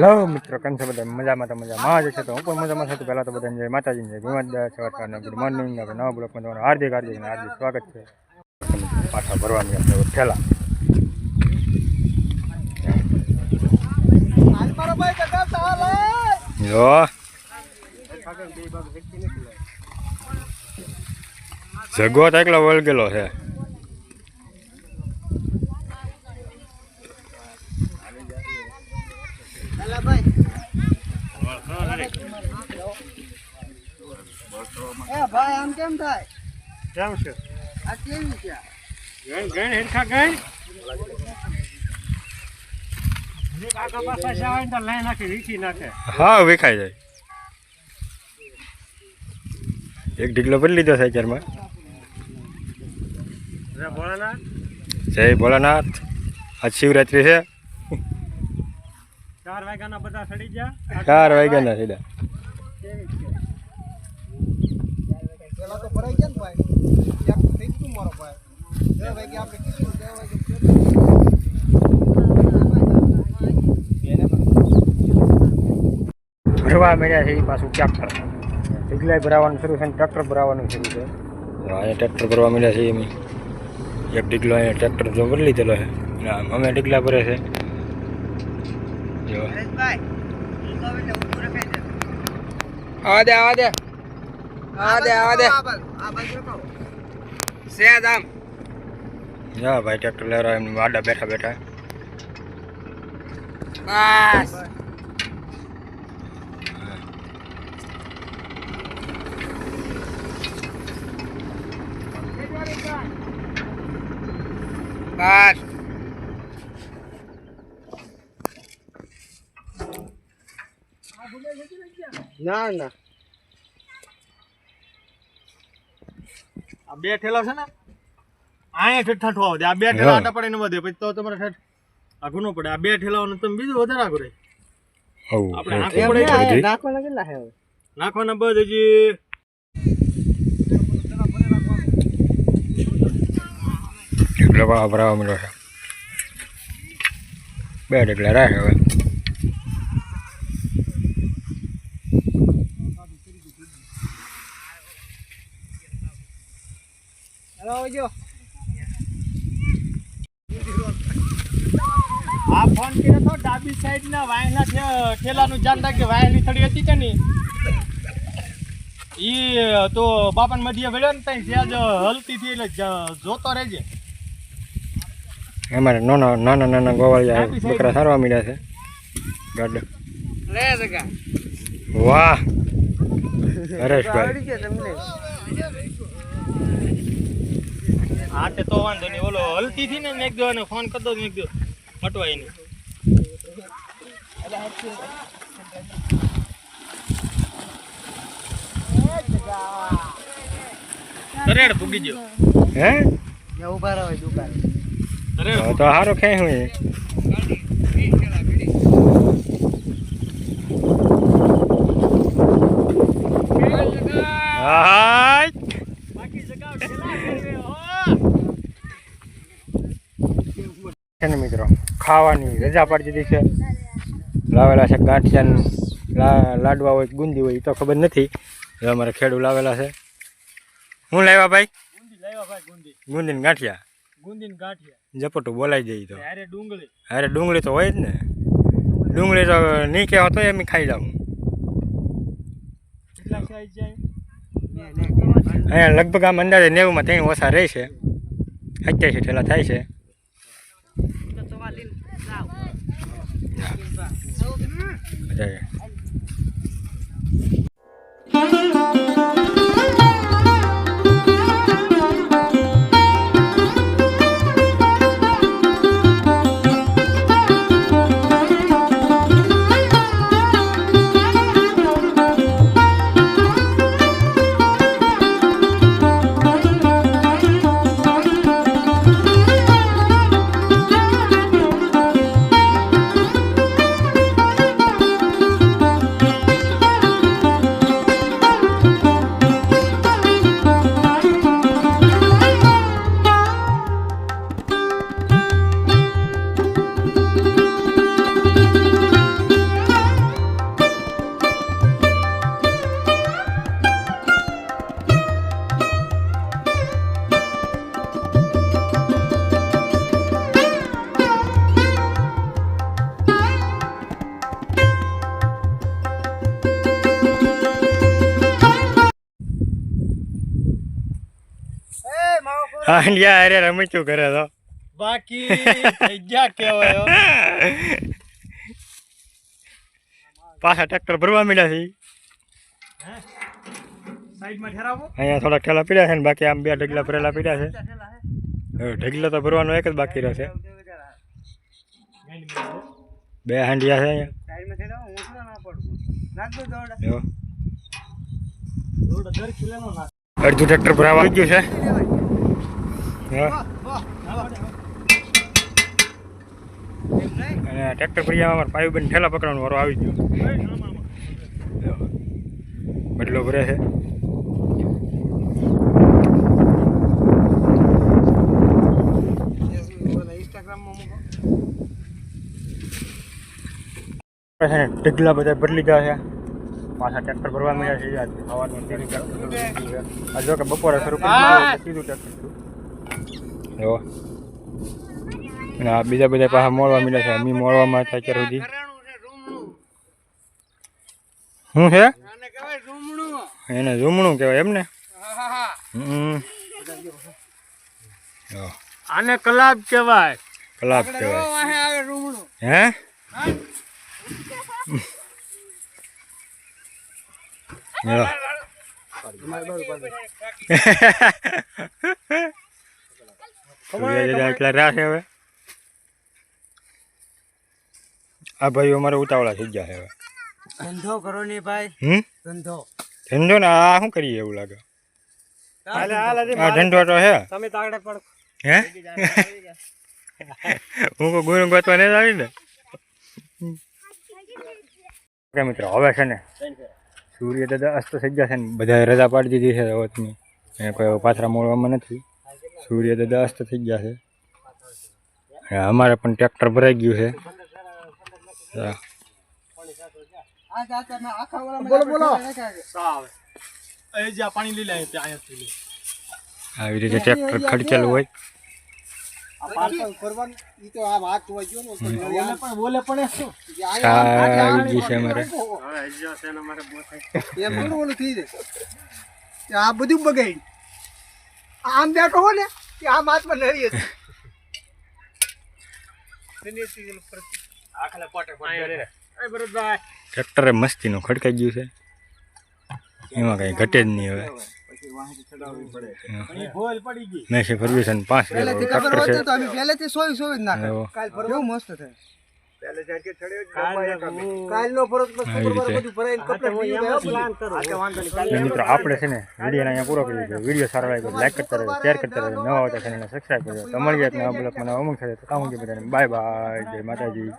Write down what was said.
Hello મિત્રો, કેમ છો બધા? મજામાં તો મજામાં જ છે. તો હું પણ મજામાં છું. પહેલાં તો બધાને જય માતાજી, જય ભીમા સવારનો ગુડ મોર્નિંગ. આપણે નવા બ્લોકમાં તમારું હાર્દિક સ્વાગત છે. પાછા ભરવાની આપણે ઠેલા જગો તો એકલો વળગેલો છે. ભાઈ આમ કેમ થાય? કેમ છે આ કેવી છે? ગણ હેરખા ગણ હા વેખાઈ જાય. એક ઢીકલો ભરી લીધો છે અત્યારમાં. જય ભોળાનાથ. આજ શિવરાત્રી છે. 4 વાગ્યાના બધા સડી ગયા. 4 વાગ્યાના સીધા. પેલા તો ભરાઈ ગયા ને ભાઈ. એક થઈ ગયું મારો ભાઈ. 2 વાગે આપણે કીધું 2 વાગે ભરવા મળ્યા છે. એ પાછું ટ્રેક્ટર ઢીકલાય ભરાવાનું શરૂ છે ને ટ્રેક્ટર ભરાવાનું શરૂ છે. અહીંયા ટ્રેક્ટર ભરવા મળ્યા છે. એમ એક ઢીકલો અહીંયા ટ્રેક્ટર જો ભરી લીધેલો છે. અમે ઢીકલા ભરે છે. આવા દે સેદ આમ જા ભાઈ ટ્રેક્ટર લેવા એમ આડા બેઠા બેઠા. બસ બસ ના ના આ બે ઠેલા છે ને અહીંયા ઠઠ્ઠો આવે. આ બે ઠેલા આટા પડે ને વધે પછી તો તમારે ઠઠ આઘું ન પડે. આ બે ઠેલાઓને તમે બીજું વધારે આઘું રહે. આપણે આખું પડે નાખવાના કેટલા છે હવે? નાખવાના બસ હજી ઢીકલો ભરાવા મળ્યો છે. 2 ઢીકલા રાખે હવે. હેલો જો આ ફોન કર્યો તો ડાબી સાઈડ ના વાયના ઠેલાનું જાન રાખે. વાયની થડી હતી કે નહીં ઈ તો બાપાને મધ્ય ભર્યો ને ત્યાં જ્યાં હલતી હતી એટલે જોતો રહેજે. અમારે નાના ગોવાળિયા બકરા સારવા મળ્યા છે. ગાડ લે જગા વાહ હરેશભાઈ. આવડી ગયો તમને? હા તે તો વાંધો નહીં. ઓલો હલતી હતી ને એક દો એને ફોન કરી દો ને એક દો મટવાય નહીં. તરેડ ભૂગી ગયો. હે ઉભા રહો દુકાન. તરેડ તો સારો ખેં હું મિત્રો ખાવાની રજા પાડી દીધી છે. લાવેલા છે ગાંઠિયા લાડવા હોય ગુંદી હોય એ તો ખબર નથી. અમારે ખેડૂ લાવેલા છે. હું લાવ્યા ભાઈ? ગુંદી ને ગાંઠિયા. ઝપટું બોલાઈ જાય તો અરે ડુંગળી તો હોય જ ને. ડુંગળી તો નહીં કહેવા તો એમ ખાઈ જાઉં. અહીંયા લગભગ આમ અંદાજે 90માં 3 ઓછા રહે છે. 88 ઠેલા થાય છે. હાંડિયા અરે રમચું કરે તો બાકી થઈ ગયા કહેવાય હો. પાછા ટ્રેક્ટર ભરવા માંડ્યા છે સાઈડમાં ઠેરાવો. અહીંયા થોડા ઠેલા પીડ્યા છે ને બાકી આમ 2 ઢગલા ભરેલા પીડ્યા છે હવે ઢગલા તો ભરવાનો એક જ બાકી રહેશે 2 હાંડિયા છે અહીંયા જો. અડધું ટ્રેક્ટર ભરાવા આવી ગયું છે હા. અને આ ટ્રેક્ટર ભર્યા અમારે પાયુબેન ઠેલા પકડવાનો વારો આવી ગયો બદલો ભરે છે ઢગલા બધા ભરલી ગયા છે પાછા ટ્રેક્ટર ભરવા મળ્યા છે ખાવાનું આ જો કે બપોરે શરૂ કરી સીધું ટ્રેક્ટર જો. અને આ બીજા બધા પાછા મોડવા મળ્યા છે અમી મોડવામાં હતા અત્યાર સુધી શું છે એને ઝૂમણું કહેવાય એમ ને આને કલાબ કહેવાય. કલાબ કહેવાય હે એટલા રાશે હવે આ ભાઈઓ અમારે ઉતાવળા થઈ ગયા છે હવે ધંધો કરો ને ભાઈ ધંધો ધંધો ને આ શું કરીએ એવું લાગે આ ધંધો તો હે તમે તાગડે પણ હે હું કોઈ ગુરુ ગોતવા નહીં આવી ને ઓકે મિત્રો હવે છે ને સૂર્ય દાદા અસ્ત થઈ ગયા છે ને બધાએ રજા પાડી દીધી છે હવે તમે કોઈ પાથરા મોડવામાં નથી સૂર્ય દાદા અસ્ત થઈ ગયા છે અમારે પણ ટ્રેક્ટર ભરાઈ ગયું છે બોલો બોલો પાણી લઈ લે અહીંયા આવી રીતે ટ્રેક્ટર ખડચેલું હોય બોલે પણ શું આવી ગઈ છે અમારે આ બધું બગાડી આમ બેઠો હો ને કે આ માથમાં નરી ટ્રેક્ટરે મસ્તીનું ખડકાઈ ગયું છે એમાં કઈ ઘટે જ નહીં હવે મેં છે ફર્ગ્યુસન 5 ટ્રેક્ટર છે પહેલેથી સોય જ નાખે કાલ કેવું મસ્ત થાય કાલનો ફરક મિત્રો આપણે છે ને વિડીયોને અહીંયા પૂરો કરીએ છીએ વિડીયો સારો લાગ્યો લાઈક કરતા રહેજો શેર કરતા રહેજો નવા આવતા ચેનલને સબસ્ક્રાઈબ કરજો તમારી જાતના બ્લોગ મને અમુક સાથે તો કામ બધાને બાય બાય જય માતાજી.